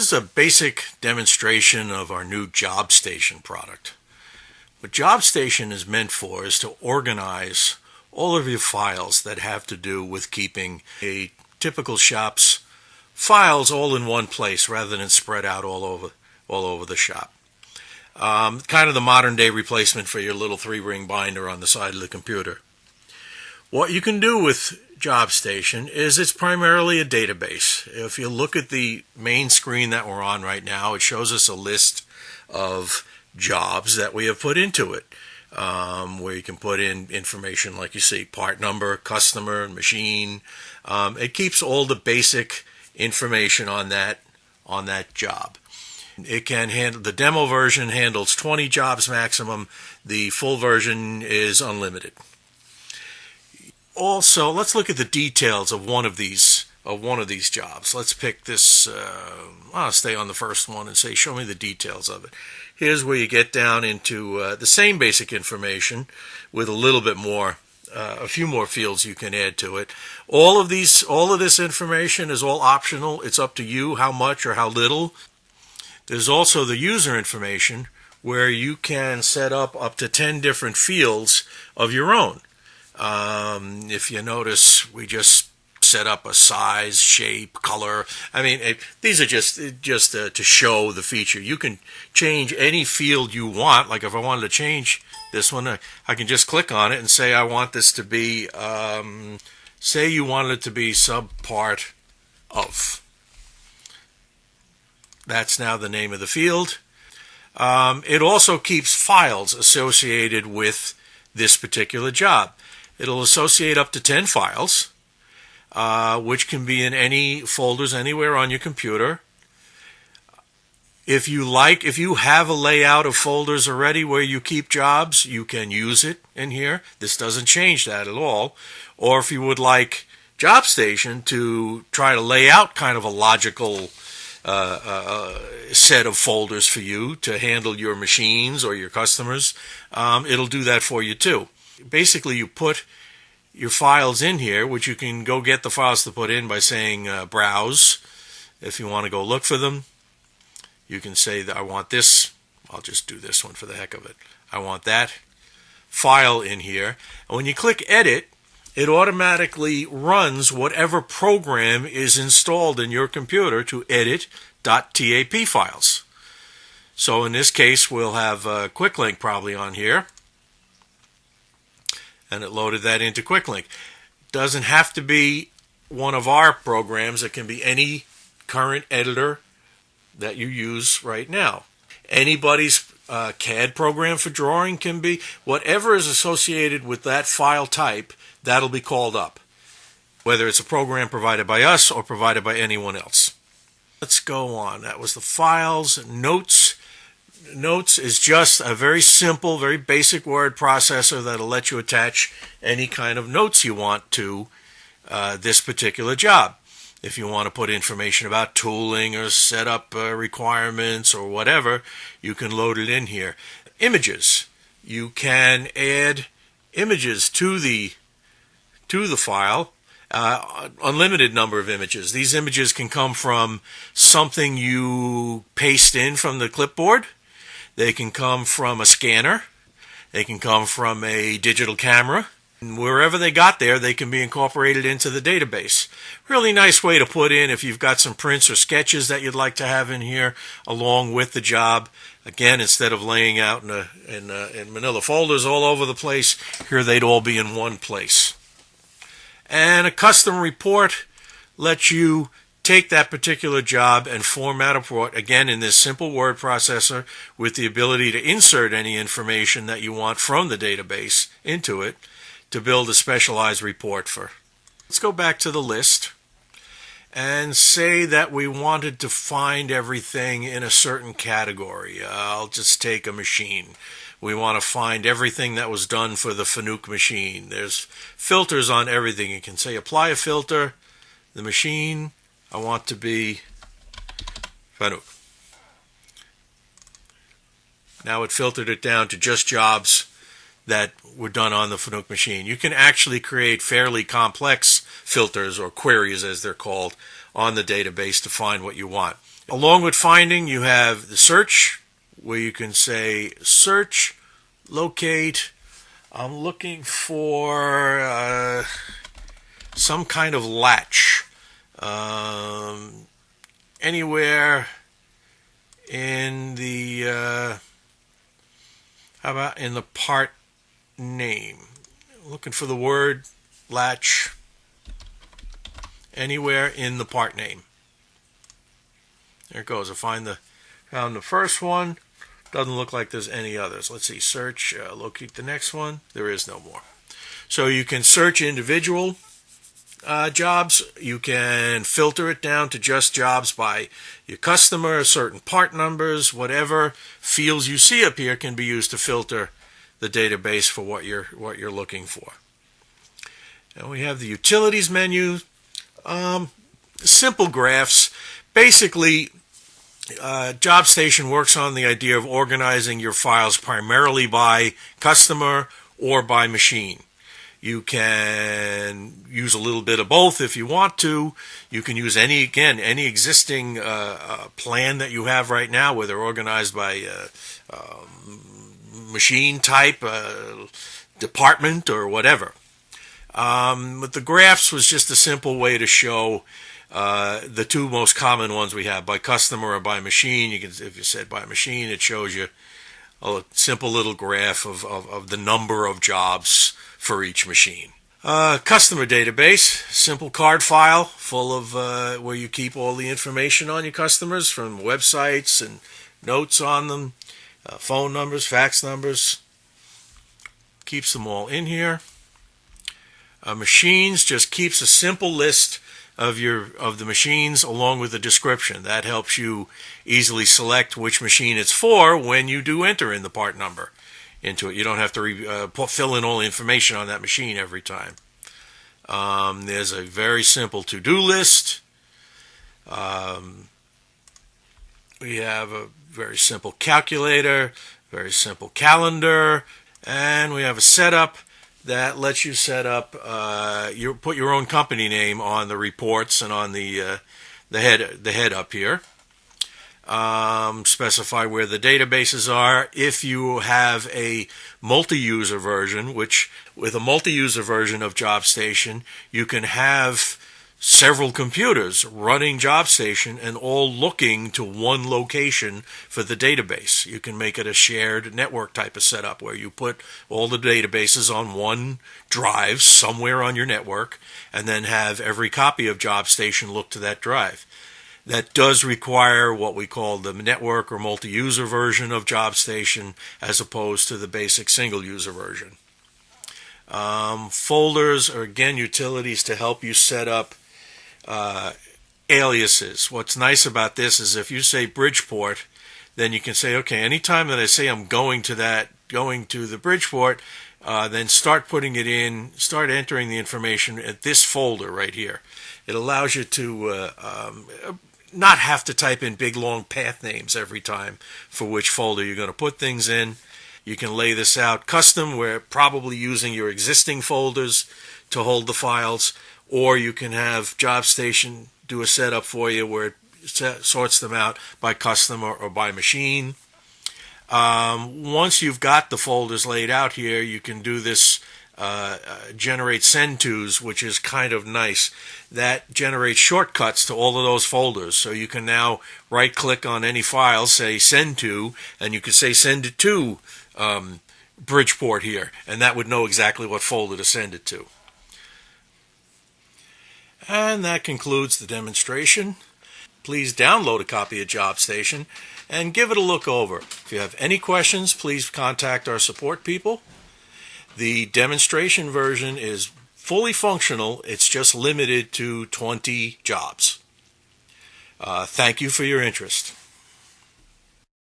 This is a basic demonstration of our new JobStation product. What JobStation is meant for is to organize all of your files that have to do with keeping a typical shop's files all in one place rather than spread out all over the shop. Kind of the modern day replacement for your little 3-ring binder on the side of the computer. What you can do with JobStation is it's primarily a database. If you look at the main screen that we're on right now, it shows us a list of jobs that we have put into it, where you can put in information like you see, part number, customer, machine. It keeps all the basic information on that job. It can handle, the demo version handles 20 jobs maximum. The full version is unlimited. Also, let's look at the details of one of these jobs. Let's pick this. I'll stay on the first one and say, show me the details of it. Here's where you get down into the same basic information with a little bit more, a few more fields you can add to it. All of this information is all optional. It's up to you how much or how little. There's also the user information where you can set up to 10 different fields of your own. If you notice, we just set up a size, shape, color. I mean, these are just to show the feature. You can change any field you want. Like if I wanted to change this one, I can just click on it and say I want this to be, say you wanted it to be subpart of. That's now the name of the field. It also keeps files associated with this particular job. It'll associate up to 10 files, which can be in any folders anywhere on your computer. If you have a layout of folders already where you keep jobs, you can use it in here. This doesn't change that at all. Or if you would like JobStation to try to lay out kind of a logical set of folders for you to handle your machines or your customers, it'll do that for you too. Basically, you put your files in here, which you can go get the files to put in by saying browse. If you want to go look for them, you can say that I want this. I'll just do this one for the heck of it. I want that file in here. And when you click edit, it automatically runs whatever program is installed in your computer to edit .tap files. So in this case, we'll have QuickLink probably on here. And it loaded that into QuickLink. Doesn't have to be one of our programs. It can be any current editor that you use right now. Anybody's CAD program for drawing can be. Whatever is associated with that file type, that'll be called up, whether it's a program provided by us or provided by anyone else. Let's go on. That was the files. Notes. Notes is just a very simple, very basic word processor that'll let you attach any kind of notes you want to this particular job. If you want to put information about tooling or set up requirements or whatever, you can load it in here. Images. You can add images to the file. Unlimited number of images. These images can come from something you paste in from the clipboard. They can come from a scanner. They can come from a digital camera. And wherever they got there, they can be incorporated into the database. Really nice way to put in if you've got some prints or sketches that you'd like to have in here along with the job. Again, instead of laying out in manila folders all over the place, here they'd all be in one place. And a custom report lets you take that particular job and format a report, again, in this simple word processor with the ability to insert any information that you want from the database into it to build a specialized report for. Let's go back to the list and say that we wanted to find everything in a certain category. I'll just take a machine. We want to find everything that was done for the Fanuc machine. There's filters on everything. You can say apply a filter. The machine I want to be Fanuc. Now it filtered it down to just jobs that were done on the Fanuc machine. You can actually create fairly complex filters or queries, as they're called, on the database to find what you want. Along with finding, you have the search, where you can say search, locate. I'm looking for some kind of latch. Anywhere in the how about in the part name? Looking for the word latch anywhere in the part name. There it goes. I found the first one. Doesn't look like there's any others. Let's see. Search, locate the next one. There is no more. So you can search individual jobs. You can filter it down to just jobs by your customer, certain part numbers, whatever fields you see up here can be used to filter the database for what you're looking for. And we have the utilities menu. Simple graphs. Basically, JobStation works on the idea of organizing your files primarily by customer or by machine. You can use a little bit of both if you want to. You can use any existing plan that you have right now, where they're organized by machine type, department, or whatever. But the graphs was just a simple way to show the two most common ones we have, by customer or by machine. You can, if you said by machine, it shows you a simple little graph of the number of jobs for each machine. Customer database, simple card file full of where you keep all the information on your customers, from websites and notes on them, phone numbers, fax numbers. Keeps them all in here. Machines just keeps a simple list of the machines along with the description. That helps you easily select which machine it's for when you do enter in the part number into it. You don't have to fill in all the information on that machine every time. There's a very simple to-do list. We have a very simple calculator, very simple calendar, and we have a setup that lets you set up, you put your own company name on the reports and on the head up here. Specify where the databases are. If you have a multi-user version, which with a multi-user version of JobStation, you can have several computers running JobStation and all looking to one location for the database. You can make it a shared network type of setup where you put all the databases on one drive somewhere on your network and then have every copy of JobStation look to that drive. That does require what we call the network or multi-user version of JobStation as opposed to the basic single-user version. Folders are, again, utilities to help you set up aliases. What's nice about this is if you say Bridgeport, then you can say, okay, anytime that I say I'm going to the Bridgeport, then start putting it in, start entering the information at this folder right here. It allows you to not have to type in big long path names every time for which folder you're going to put things in. You can lay this out custom, where probably using your existing folders to hold the files, or you can have JobStation do a setup for you where it sorts them out by customer or by machine. Once you've got the folders laid out here, you can do this generate send tos, which is kind of nice. That generates shortcuts to all of those folders. So you can now right click on any file, say send to, and you can say send it to Bridgeport here, and that would know exactly what folder to send it to. And that concludes the demonstration. Please download a copy of JobStation and give it a look over. If you have any questions, please contact our support people. The demonstration version is fully functional. It's just limited to 20 jobs. Thank you for your interest.